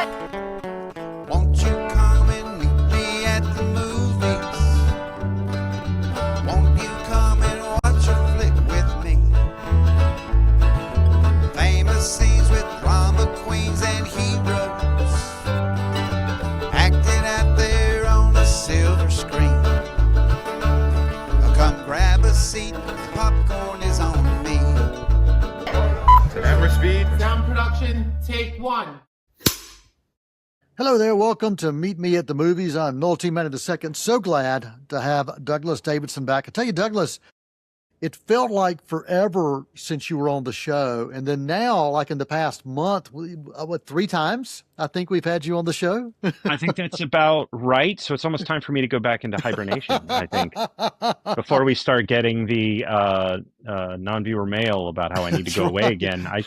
Won't you come and meet me at the movies? Won't you come and watch a flick with me? Famous scenes with drama queens and heroes acting out there on a silver screen. Come grab a seat, the popcorn is on me. Camera speed. Sound production, take one. Hello there. Welcome to Meet Me at the Movies. I'm Noel T. Man II. So glad to have Douglas Davidson back. I tell you, Douglas, it felt like forever since you were on the show. And then now, like in the past month, what, 3 times I think we've had you on the show? I think that's about right. So it's almost time for me to go back into hibernation, I think, before we start getting the non-viewer mail about how I need to go away again. I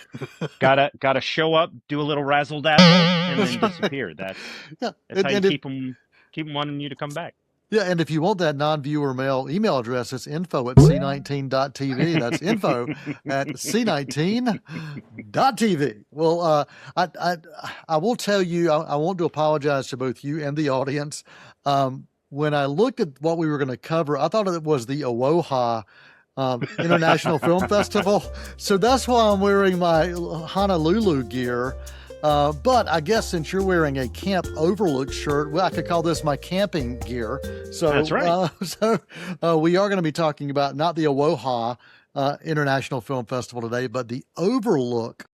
gotta show up, do a little razzle dazzle, and then disappear. That's how you keep them wanting you to come back. Yeah, and if you want that non-viewer mail email address, it's info@c19.tv. That's info at c19.tv. Well, I will tell you, I want to apologize to both you and the audience. When I looked at what we were going to cover, I thought it was the Oahu International Film Festival. So that's why I'm wearing my Honolulu gear. But I guess since you're wearing a Camp Overlook shirt, well, I could call this my camping gear. So that's right. We are going to be talking about not the Oahu International Film Festival today, but the Overlook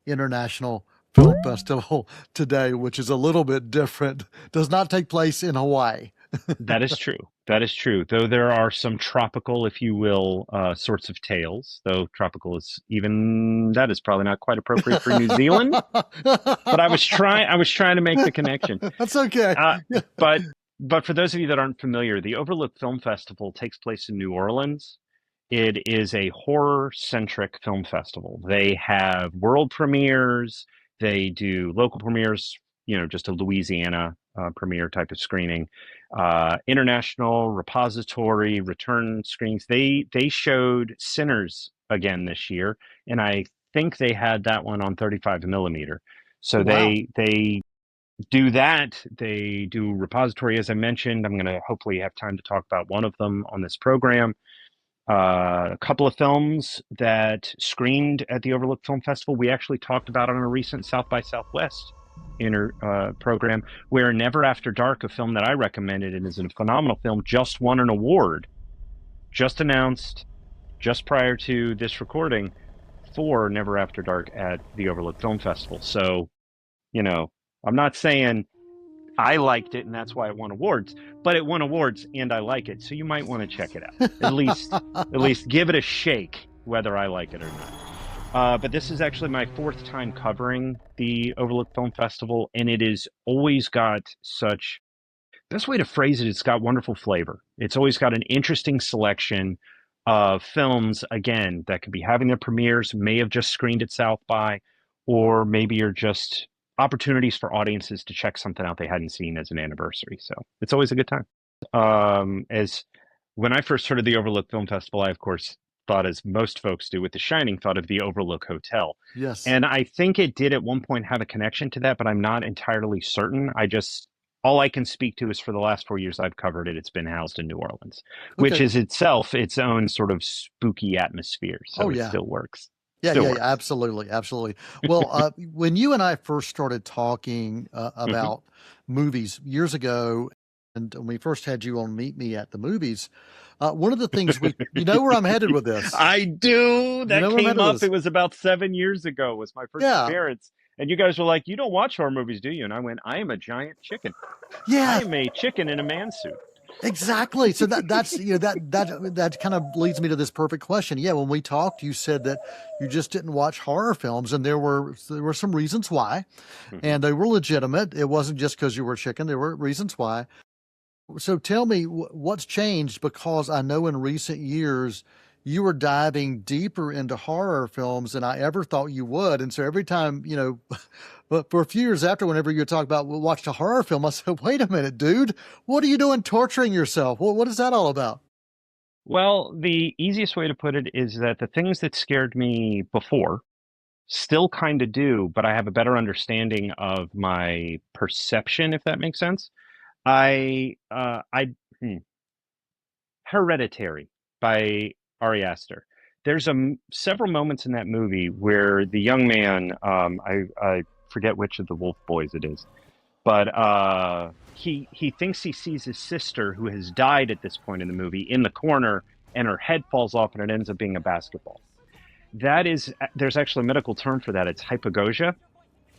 International Film Festival today, which is a little bit different. Does not take place in Hawaii. That is true. That is true. Though there are some tropical, if you will, sorts of tales. Though tropical that is probably not quite appropriate for New Zealand. But I was trying to make the connection. That's okay. But for those of you that aren't familiar, the Overlook Film Festival takes place in New Orleans. It is a horror-centric film festival. They have world premieres. They do local premieres. Just a Louisiana premiere type of screening. International repository return screenings. They showed Sinners again this year, and I think they had that one on 35 millimeter. So wow. They do that. They do repository, as I mentioned. I'm going to hopefully have time to talk about one of them on this program. A couple of films that screened at the Overlook Film Festival. We actually talked about on a recent South by Southwest program, where Never After Dark, a film that I recommended and is a phenomenal film, just won an award, just announced just prior to this recording, for Never After Dark at the Overlook Film Festival. So, I'm not saying I liked it and that's why it won awards, but it won awards and I like it. So you might want to check it out. At least give it a shake, whether I like it or not. But this is actually my 4th time covering the Overlook Film Festival, and it is always got best way to phrase it, it's got wonderful flavor. It's always got an interesting selection of films, again, that could be having their premieres, may have just screened at South by, or maybe are just opportunities for audiences to check something out they hadn't seen as an anniversary. So it's always a good time. As when I first heard of the Overlook Film Festival, I, of course, thought, as most folks do with The Shining, thought of the Overlook Hotel. Yes. And I think it did at one point have a connection to that, but I'm not entirely certain. All I can speak to is for the last 4 years I've covered it, it's been housed in New Orleans, which is itself its own sort of spooky atmosphere. So it still works. Yeah, absolutely. Absolutely. Well, when you and I first started talking about movies years ago, and when we first had you on Meet Me at the Movies, one of the things you know where I'm headed with this. I do. That came up. It was about 7 years ago was my first appearance. And you guys were like, "You don't watch horror movies, do you?" And I went, "I am a giant chicken. Yeah. I am a chicken in a man suit." Exactly. So that's that kind of leads me to this perfect question. Yeah, when we talked, you said that you just didn't watch horror films, and there were some reasons why, and they were legitimate. It wasn't just because you were a chicken. There were reasons why. So tell me what's changed, because I know in recent years you were diving deeper into horror films than I ever thought you would. And so every time, but for a few years after, whenever you talk about watched a horror film, I said, wait a minute, dude, what are you doing torturing yourself? What is that all about? Well, the easiest way to put it is that the things that scared me before, Still kind of do, but I have a better understanding of my perception, if that makes sense. I hmm, Hereditary by Ari Aster. There's several moments in that movie where the young man, I forget which of the Wolf Boys it is, but he thinks he sees his sister who has died at this point in the movie in the corner, and her head falls off, and it ends up being a basketball. There's actually a medical term for that. It's hypogogia.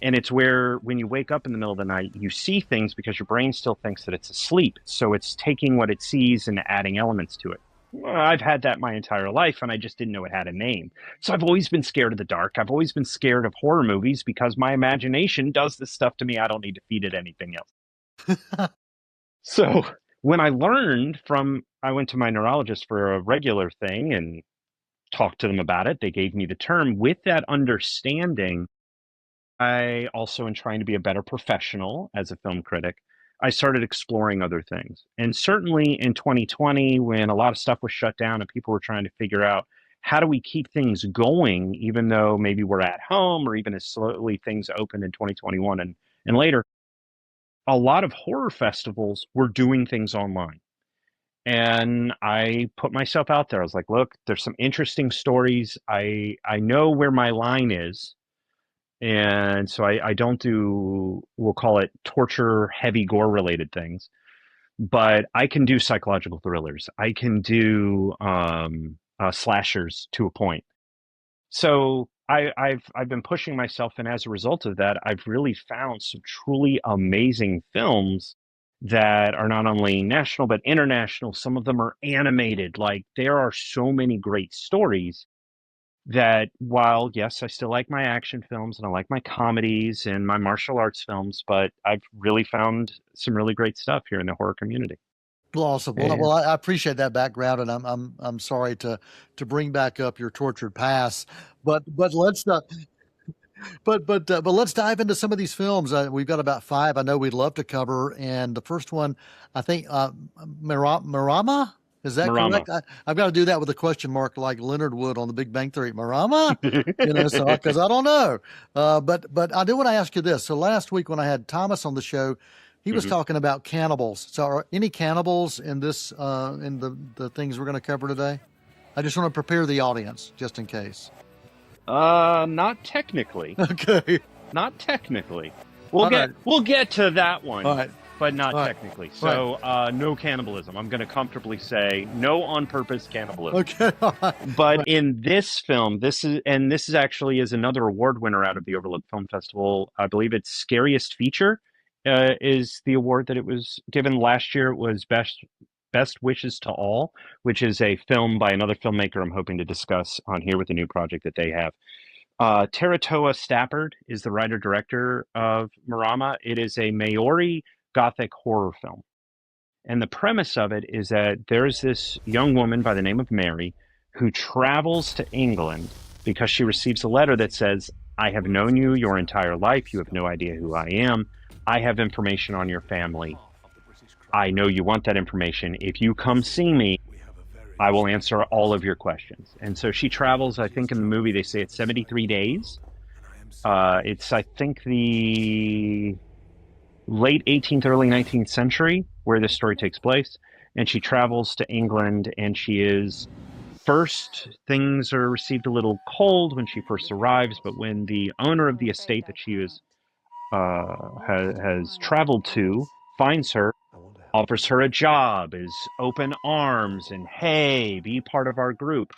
And it's where when you wake up in the middle of the night, you see things because your brain still thinks that it's asleep. So it's taking what it sees and adding elements to it. Well, I've had that my entire life, and I just didn't know it had a name. So I've always been scared of the dark. I've always been scared of horror movies because my imagination does this stuff to me. I don't need to feed it anything else. So when I went to my neurologist for a regular thing and talked to them about it. They gave me the term. With that understanding, I also, in trying to be a better professional as a film critic, I started exploring other things. And certainly in 2020, when a lot of stuff was shut down and people were trying to figure out how do we keep things going, even though maybe we're at home or even as slowly things opened in 2021 and later, a lot of horror festivals were doing things online. And I put myself out there. I was like, look, there's some interesting stories. I know where my line is. And so I don't do, we'll call it torture, heavy gore related things, but I can do psychological thrillers. I can do slashers to a point. So I've been pushing myself, and as a result of that, I've really found some truly amazing films that are not only national but international. Some of them are animated. Like there are so many great stories that while yes, I still like my action films and I like my comedies and my martial arts films, but I've really found some really great stuff here in the horror community. Well, awesome. And Well, I appreciate that background, and I'm sorry to bring back up your tortured past, but let's but let's dive into some of these films. We've got about five I know we'd love to cover, and the first one, I think, Marama. Is that Marama. correct? I've got to do that with a question mark, like Leonard would on The Big Bang Theory. Marama, so because I don't know. But I do want to ask you this. So last week when I had Thomas on the show, he was Mhm. talking about cannibals. So are any cannibals in this in the things we're going to cover today? I just want to prepare the audience just in case. Not technically. Okay. Not technically. All right. We'll get to that one. All right. But not All right. technically. So no cannibalism. I'm going to comfortably say no on purpose cannibalism. Okay. All right. But in this film, this is actually is another award winner out of the Overlook Film Festival. I believe it's Scariest Feature is the award that it was given last year. It was Best Wishes to All, which is a film by another filmmaker I'm hoping to discuss on here with a new project that they have. Teratoa Stafford is the writer-director of Marama. It is a Maori Gothic horror film. And the premise of it is that there's this young woman by the name of Mary who travels to England because she receives a letter that says, I have known you your entire life. You have no idea who I am. I have information on your family. I know you want that information. If you come see me, I will answer all of your questions. And so she travels, I think in the movie they say it's 73 days. It's, I think, the late 18th, early 19th century where this story takes place. And she travels to England, and first, things are received a little cold when she first arrives, but when the owner of the estate that she has traveled to finds her, offers her a job, is open arms, and hey, be part of our group.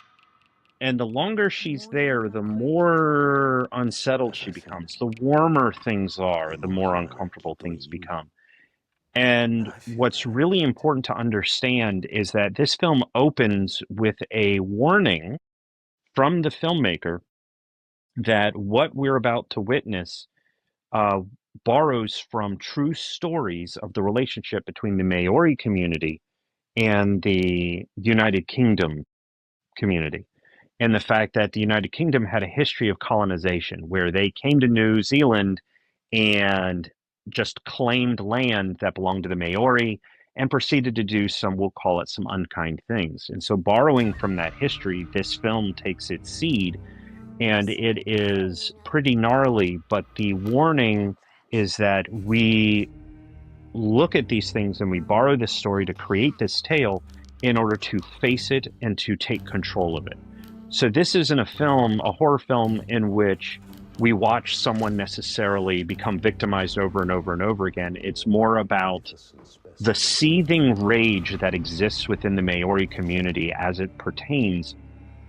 And the longer she's there, the more unsettled she becomes. The warmer things are, the more uncomfortable things become. And what's really important to understand is that this film opens with a warning from the filmmaker that what we're about to witness borrows from true stories of the relationship between the Maori community and the United Kingdom community. And the fact that the United Kingdom had a history of colonization where they came to New Zealand and just claimed land that belonged to the Maori and proceeded to do some, we'll call it some unkind things. And so borrowing from that history, this film takes its seed and it is pretty gnarly. But the warning is that we look at these things and we borrow this story to create this tale in order to face it and to take control of it. So this isn't a film, a horror film, in which we watch someone necessarily become victimized over and over and over again. It's more about the seething rage that exists within the Maori community as it pertains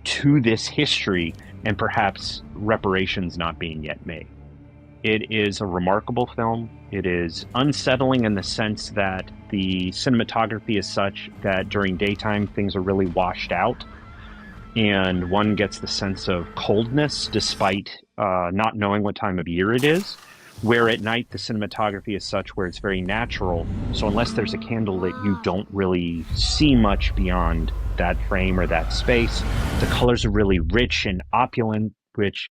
to this history and perhaps reparations not being yet made. It is a remarkable film. It is unsettling in the sense that the cinematography is such that during daytime things are really washed out, and one gets the sense of coldness despite not knowing what time of year it is. Where at night the cinematography is such where it's very natural, so unless there's a candle lit, you don't really see much beyond that frame or that space. The colors are really rich and opulent, which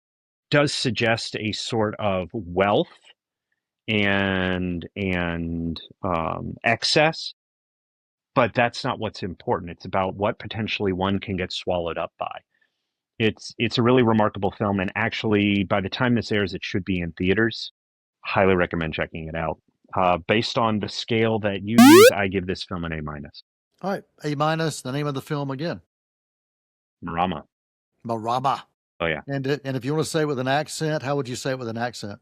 does suggest a sort of wealth and excess, but that's not what's important. It's about what potentially one can get swallowed up by. It's a really remarkable film, and actually, by the time this airs, it should be in theaters. Highly recommend checking it out. Based on the scale that you use, I give this film an A minus. All right, A minus. The name of the film again? Marama. Marama. Oh yeah. And if you want to say it with an accent, how would you say it with an accent?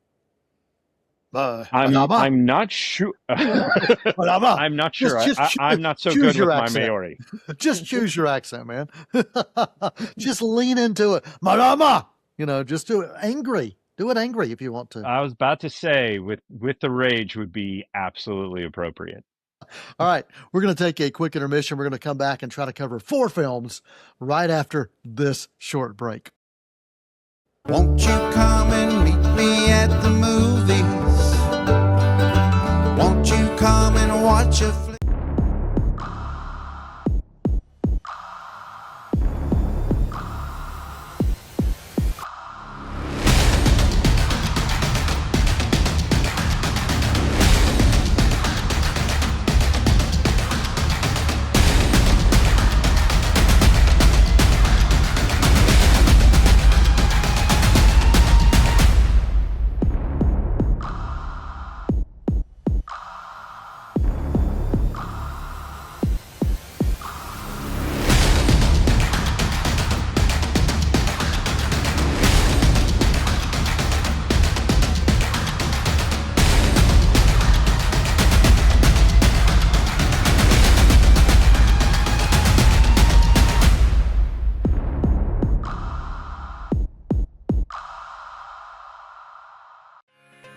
I'm not sure. I'm not sure. I'm not so good with my Maori. Just choose your accent, man. Just lean into it. Marama. Just do it angry. Do it angry if you want to. I was about to say with the rage would be absolutely appropriate. All right, we're going to take a quick intermission. We're going to come back and try to cover 4 films right after this short break. Won't you come and meet me at the movies? Won't you come and watch a flick?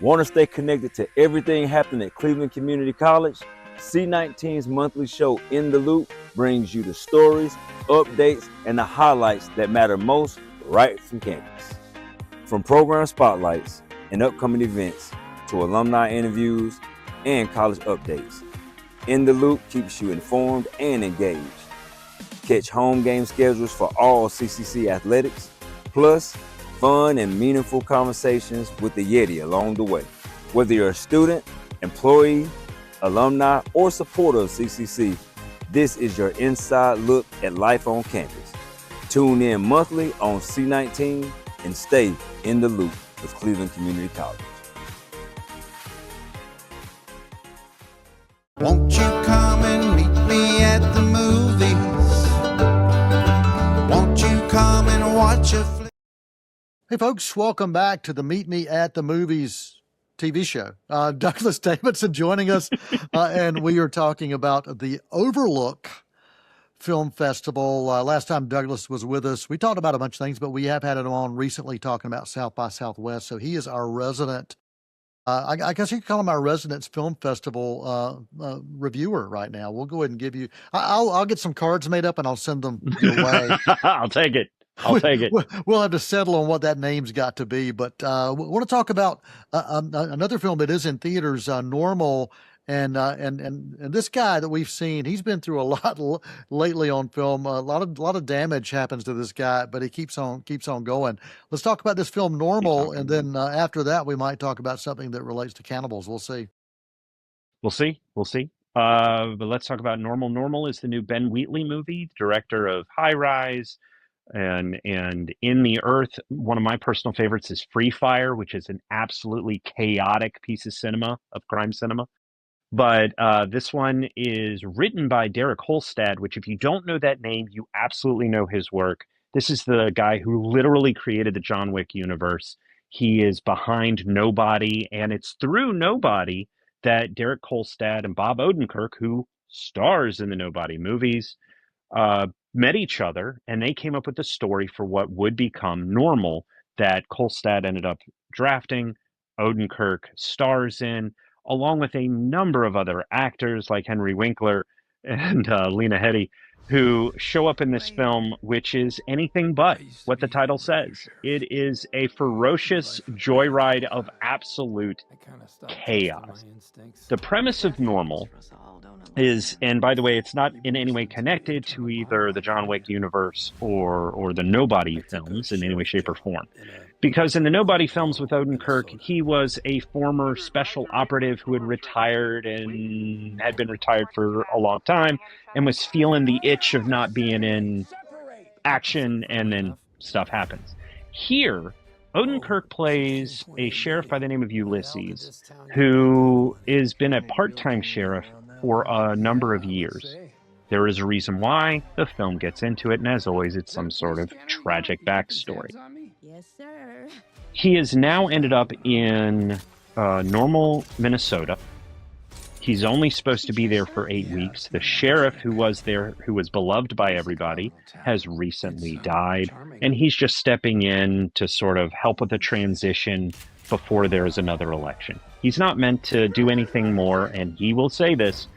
Want to stay connected to everything happening at Cleveland Community College? C19's monthly show, In the Loop, brings you the stories, updates, and the highlights that matter most right from campus. From program spotlights and upcoming events to alumni interviews and college updates, In the Loop keeps you informed and engaged. Catch home game schedules for all CCC athletics, plus fun and meaningful conversations with the Yeti along the way. Whether you're a student, employee, alumni, or supporter of CCC, this is your inside look at life on campus. Tune in monthly on C19 and stay in the loop with Cleveland Community College. Won't you come and meet me at the movies? Won't you come and watch a flick? Hey, folks, welcome back to the Meet Me at the Movies TV show. Douglas Davidson joining us, and we are talking about the Overlook Film Festival. Last time Douglas was with us, we talked about a bunch of things, but we have had him on recently talking about South by Southwest, so he is our resident, I guess you could call him our resident film festival reviewer right now. We'll go ahead and give you, I'll get some cards made up and I'll send them your way. I'll take it. We'll have to settle on what that name's got to be, but we want to talk about another film that is in theaters, Normal, and this guy that we've seen, he's been through a lot lately on film. A lot of damage happens to this guy, but he keeps on going. Let's talk about this film, Normal, and then after that, we might talk about something that relates to cannibals. We'll see. But let's talk about Normal. Normal is the new Ben Wheatley movie, director of High Rise, And in the Earth, one of my personal favorites is Free Fire, which is an absolutely chaotic piece of cinema, of crime cinema. But this one is written by Derek Holstad, which, if you don't know that name, you absolutely know his work. This is the guy who literally created the John Wick universe. He is behind Nobody, and it's through Nobody that Derek Kolstad and Bob Odenkirk, who stars in the Nobody movies, met each other, and they came up with a story for what would become Normal that Kolstad ended up drafting, Odenkirk stars in, along with a number of other actors like Henry Winkler and Lena Headey, who show up in this film, which is anything but what the title says. It is a ferocious joyride of absolute chaos. The premise of Normal is, and by the way, it's not in any way connected to either the John Wick universe or the Nobody films in any way, shape, or form. Because in the Nobody films with Odenkirk, he was a former special operative who had retired and had been retired for a long time and was feeling the itch of not being in action, and then stuff happens. Here, Odenkirk plays a sheriff by the name of Ulysses, who has been a part-time sheriff for a number of years. There is a reason why. The film gets into it, and as always, it's some sort of tragic backstory. Yes, sir. He has now ended up in Normal, Minnesota. He's only supposed to be there for 8 weeks. The sheriff who was there, who was beloved by everybody, has recently died, and he's just stepping in to sort of help with the transition before there is another election. He's not meant to do anything more, and he will say this: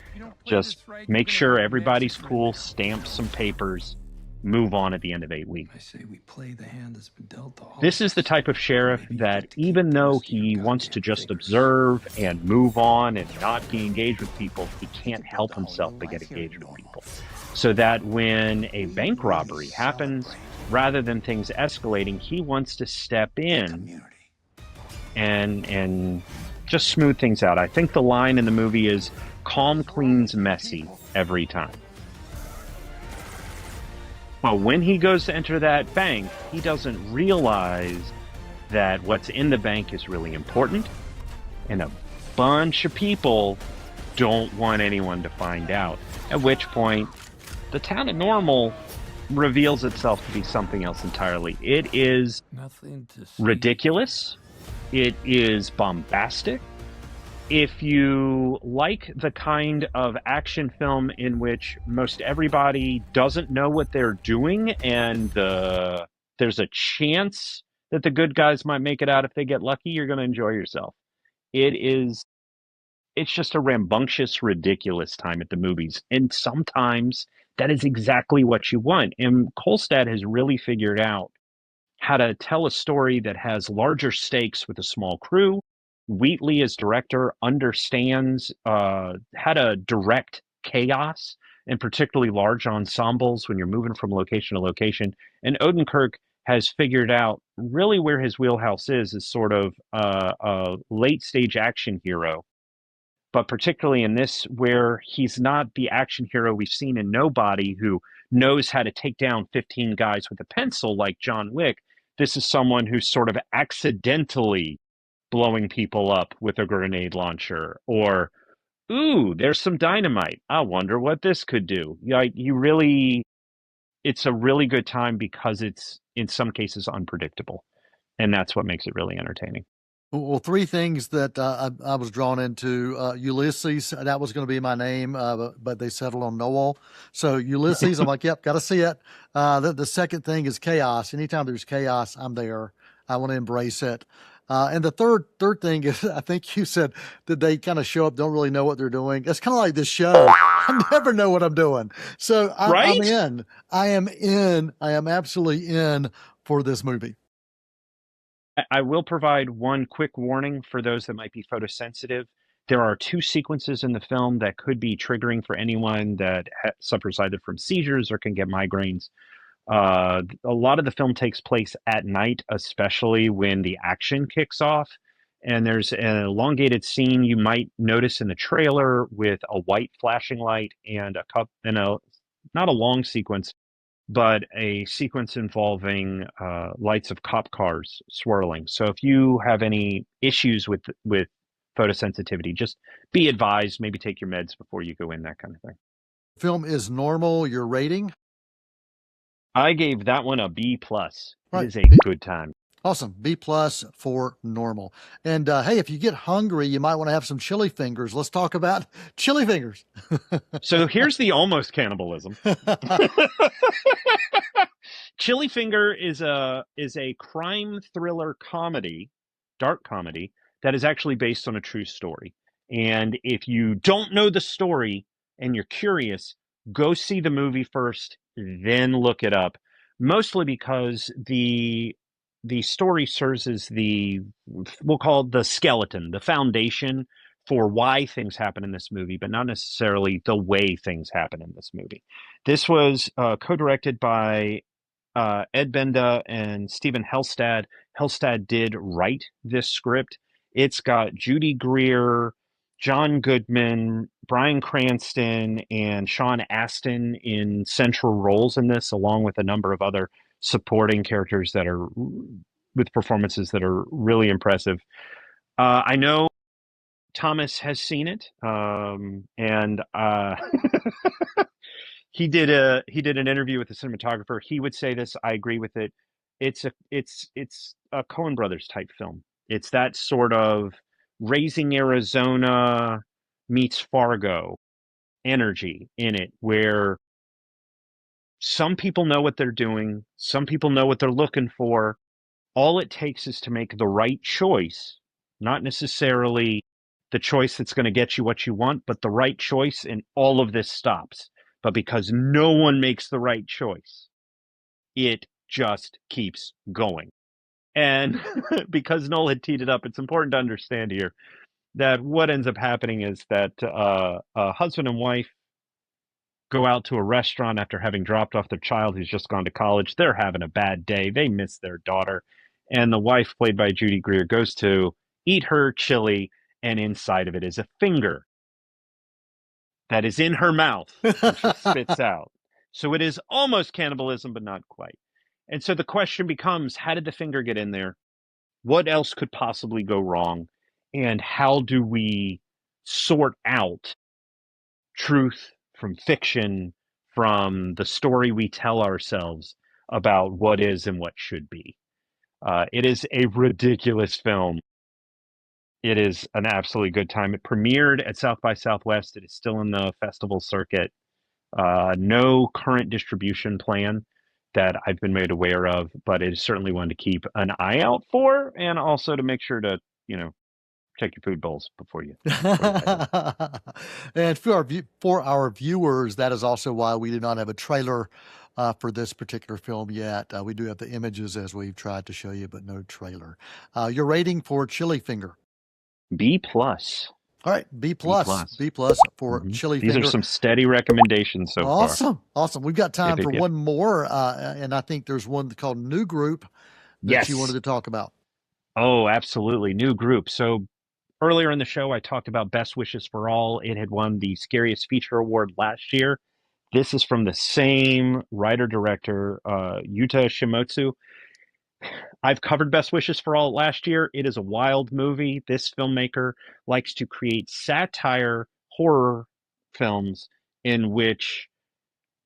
just make sure everybody's cool, stamp some papers, move on at the end of 8 weeks. I say we play the hand that's been dealt to all. This is the type of sheriff that, even though he wants to just observe and move on and not be engaged with people, he can't help himself but get engaged with people. So that when a bank robbery happens, rather than things escalating, he wants to step in and just smooth things out. I think the line in the movie is calm cleans messy every time. Well, when he goes to enter that bank, he doesn't realize that what's in the bank is really important, and a bunch of people don't want anyone to find out. At which point, the town of Normal reveals itself to be something else entirely. It is ridiculous. It is bombastic. If you like the kind of action film in which most everybody doesn't know what they're doing, and there's a chance that the good guys might make it out if they get lucky, you're going to enjoy yourself. It's just a rambunctious, ridiculous time at the movies. And sometimes that is exactly what you want. And Kolstad has really figured out how to tell a story that has larger stakes with a small crew. Wheatley, as director, understands how to direct chaos, and particularly large ensembles when you're moving from location to location. And Odenkirk has figured out really where his wheelhouse is sort of a late-stage action hero, but particularly in this, where he's not the action hero we've seen in Nobody, who knows how to take down 15 guys with a pencil like John Wick. This is someone who's sort of accidentally blowing people up with a grenade launcher, or, ooh, there's some dynamite. I wonder what this could do. Like, it's a really good time because it's, in some cases, unpredictable. And that's what makes it really entertaining. Well, three things that I was drawn into. Ulysses, that was going to be my name, but they settled on Noel. So Ulysses, I'm like, yep, got to see it. The second thing is chaos. Anytime there's chaos, I'm there. I want to embrace it. And the third thing is, I think you said that they kind of show up, don't really know what they're doing. It's kind of like this show. I never know what I'm doing. So I'm in. I am in. I am absolutely in for this movie. I will provide one quick warning for those that might be photosensitive. There are 2 sequences in the film that could be triggering for anyone that suffers either from seizures or can get migraines. A lot of the film takes place at night, especially when the action kicks off. And there's an elongated scene you might notice in the trailer with a white flashing light and not a long sequence, but a sequence involving lights of cop cars swirling. So if you have any issues with photosensitivity, just be advised, maybe take your meds before you go in, that kind of thing. Film is normal. Your rating? I gave that one a B+. Right. It is a good time. Awesome. B+ for normal. And hey, if you get hungry, you might want to have some chili fingers. Let's talk about chili fingers. So here's the almost cannibalism. Chili Finger is a crime thriller comedy, dark comedy, that is actually based on a true story. And if you don't know the story and you're curious, go see the movie first, then look it up. Mostly because the story serves as we'll call it the skeleton, the foundation for why things happen in this movie, but not necessarily the way things happen in this movie. This was co-directed by Ed Benda and Stephen Helstad. Helstad did write this script. It's got Judy Greer, John Goodman, Bryan Cranston, and Sean Astin in central roles in this, along with a number of other supporting characters that are with performances that are really impressive. I know Thomas has seen it, and he did an interview with the cinematographer. He would say this. I agree with it. It's a Coen Brothers type film. It's that sort of Raising Arizona meets Fargo energy in it, where some people know what they're doing, some people know what they're looking for. All it takes is to make the right choice, not necessarily the choice that's going to get you what you want, but the right choice, and all of this stops. But because no one makes the right choice, it just keeps going. And because Noel had teed it up, it's important to understand here that what ends up happening is that a husband and wife go out to a restaurant after having dropped off their child who's just gone to college. They're having a bad day. They miss their daughter. And the wife, played by Judy Greer, goes to eat her chili, and inside of it is a finger that is in her mouth, and she spits out. So it is almost cannibalism, but not quite. And so the question becomes, how did the finger get in there? What else could possibly go wrong? And how do we sort out truth from fiction, from the story we tell ourselves about what is and what should be? It is a ridiculous film. It is an absolutely good time. It premiered at South by Southwest. It is still in the festival circuit. No current distribution plan that I've been made aware of, but it is certainly one to keep an eye out for, and also to make sure to, check your food bowls before you. And for our viewers, that is also why we do not have a trailer for this particular film yet. We do have the images as we've tried to show you, but no trailer. Your rating for Chili Finger? B+. All right, B+. B+ for Chili These Finger. are some steady recommendations so far. Awesome. We've got time for one more, and I think there's one called New Group that you wanted to talk about. Oh, absolutely. New Group. So earlier in the show, I talked about Best Wishes for All. It had won the Scariest Feature Award last year. This is from the same writer-director, Yuta Shimotsu. I've covered Best Wishes for All last year. It is a wild movie. This filmmaker likes to create satire horror films in which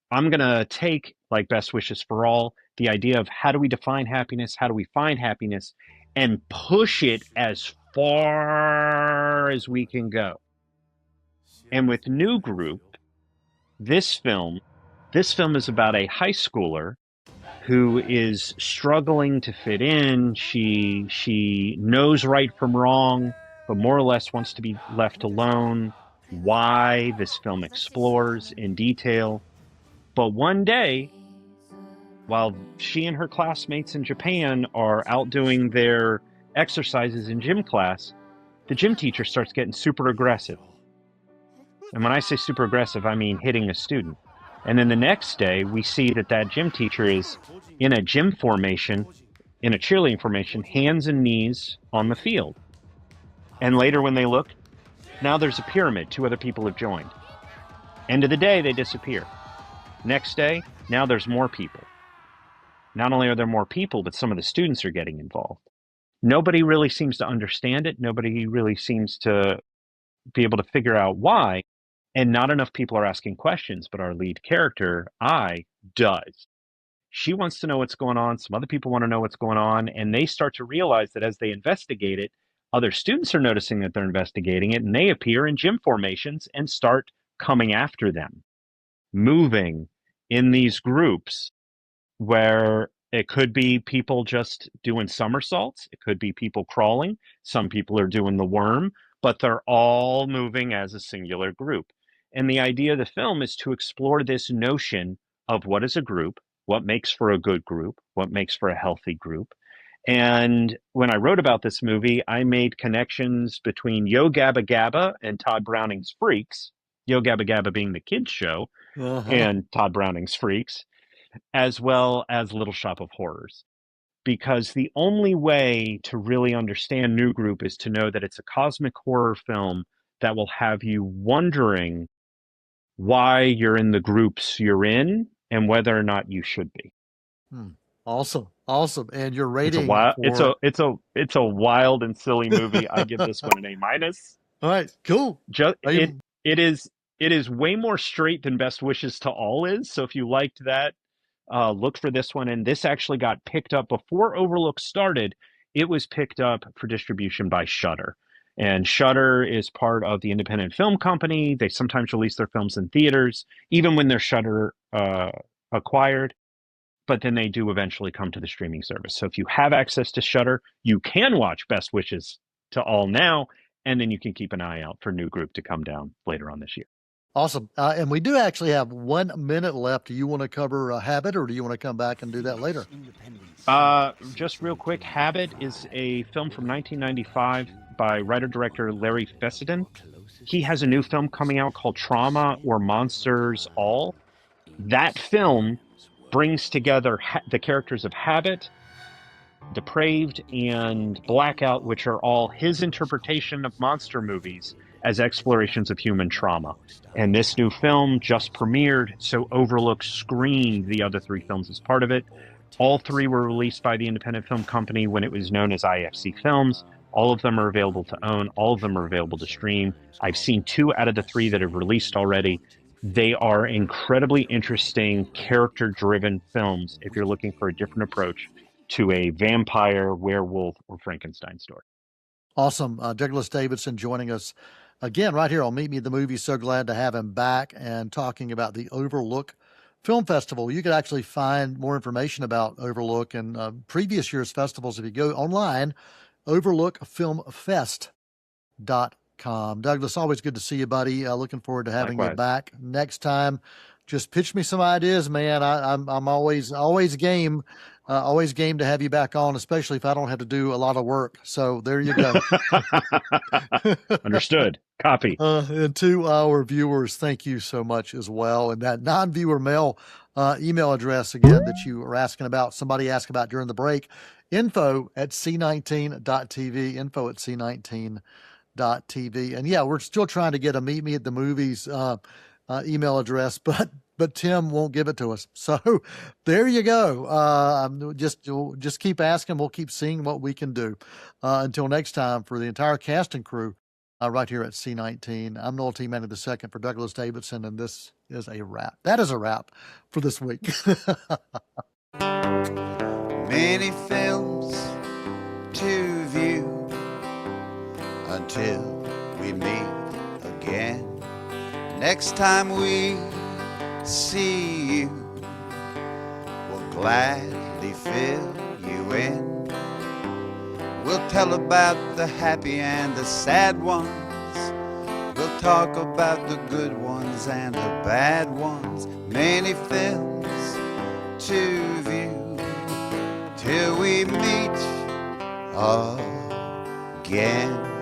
I'm going to take, like Best Wishes for All, the idea of how do we define happiness, how do we find happiness, and push it as far as we can go. And with New Group, this film is about a high schooler who is struggling to fit in. She knows right from wrong, but more or less wants to be left alone. Why? This film explores in detail. But one day, while she and her classmates in Japan are out doing their exercises in gym class, the gym teacher starts getting super aggressive. And when I say super aggressive, I mean hitting a student. And then the next day, we see that gym teacher is in a gym formation, in a cheerleading formation, hands and knees on the field. And later when they look, now there's a pyramid. 2 other people have joined. End of the day, they disappear. Next day, now there's more people. Not only are there more people, but some of the students are getting involved. Nobody really seems to understand it. Nobody really seems to be able to figure out why. And not enough people are asking questions, but our lead character, I, does. She wants to know what's going on. Some other people want to know what's going on. And they start to realize that as they investigate it, other students are noticing that they're investigating it, and they appear in gym formations and start coming after them, moving in these groups where it could be people just doing somersaults. It could be people crawling. Some people are doing the worm, but they're all moving as a singular group. And the idea of the film is to explore this notion of what is a group, what makes for a good group, what makes for a healthy group. And when I wrote about this movie, I made connections between Yo Gabba Gabba and Todd Browning's Freaks, Yo Gabba Gabba being the kids' show, and Todd Browning's Freaks, as well as Little Shop of Horrors. Because the only way to really understand New Group is to know that it's a cosmic horror film that will have you wondering why you're in the groups you're in and whether or not you should be. Awesome. And your It's a rating wild, for... it's a wild and silly movie. I give this one an A-. All right, cool. Just it is way more straight than Best Wishes to All is. So if you liked that, look for this one. And this actually got picked up before Overlook started. It was picked up for distribution by Shudder. And Shudder is part of the Independent Film Company. They sometimes release their films in theaters, even when they're Shudder acquired. But then they do eventually come to the streaming service. So if you have access to Shudder, you can watch Best Wishes to All now, and then you can keep an eye out for New Group to come down later on this year. Awesome. And we do actually have 1 minute left. Do you want to cover Habit, or do you want to come back and do that later? Just real quick, Habit is a film from 1995 by writer-director Larry Fessenden. He has a new film coming out called Trauma or Monsters All. That film brings together the characters of Habit, Depraved, and Blackout, which are all his interpretation of monster movies as explorations of human trauma. And this new film just premiered, so Overlook screened the other 3 films as part of it. All 3 were released by the Independent Film Company when it was known as IFC Films. All of them are available to own. All of them are available to stream. I've seen 2 out of the 3 that have released already. They are incredibly interesting, character-driven films if you're looking for a different approach to a vampire, werewolf, or Frankenstein story. Awesome. Douglas Davidson joining us again right here on Meet Me at the Movies. So glad to have him back and talking about the Overlook Film Festival. You could actually find more information about Overlook and previous year's festivals if you go online, overlookfilmfest.com. Douglas, always good to see you, buddy. Looking forward to having you back next time. Just pitch me some ideas, man. I'm always game. Always game to have you back on, especially if I don't have to do a lot of work. So there you go. Understood. Copy. And to our viewers, thank you so much as well. And that non-viewer mail email address again that you were asking about, somebody asked about during the break, info@c19.tv, info@c19.tv. And yeah, we're still trying to get a Meet Me at the Movies email address, but Tim won't give it to us. So there you go. Just keep asking. We'll keep seeing what we can do. Until next time, for the entire cast and crew right here at C19, I'm Noel T. Manning II for Douglas Davidson, and this is a wrap. That is a wrap for this week. Many films to view until we meet again. Next time we see you, we'll gladly fill you in. We'll tell about the happy and the sad ones. We'll talk about the good ones and the bad ones. Many films to view till we meet again.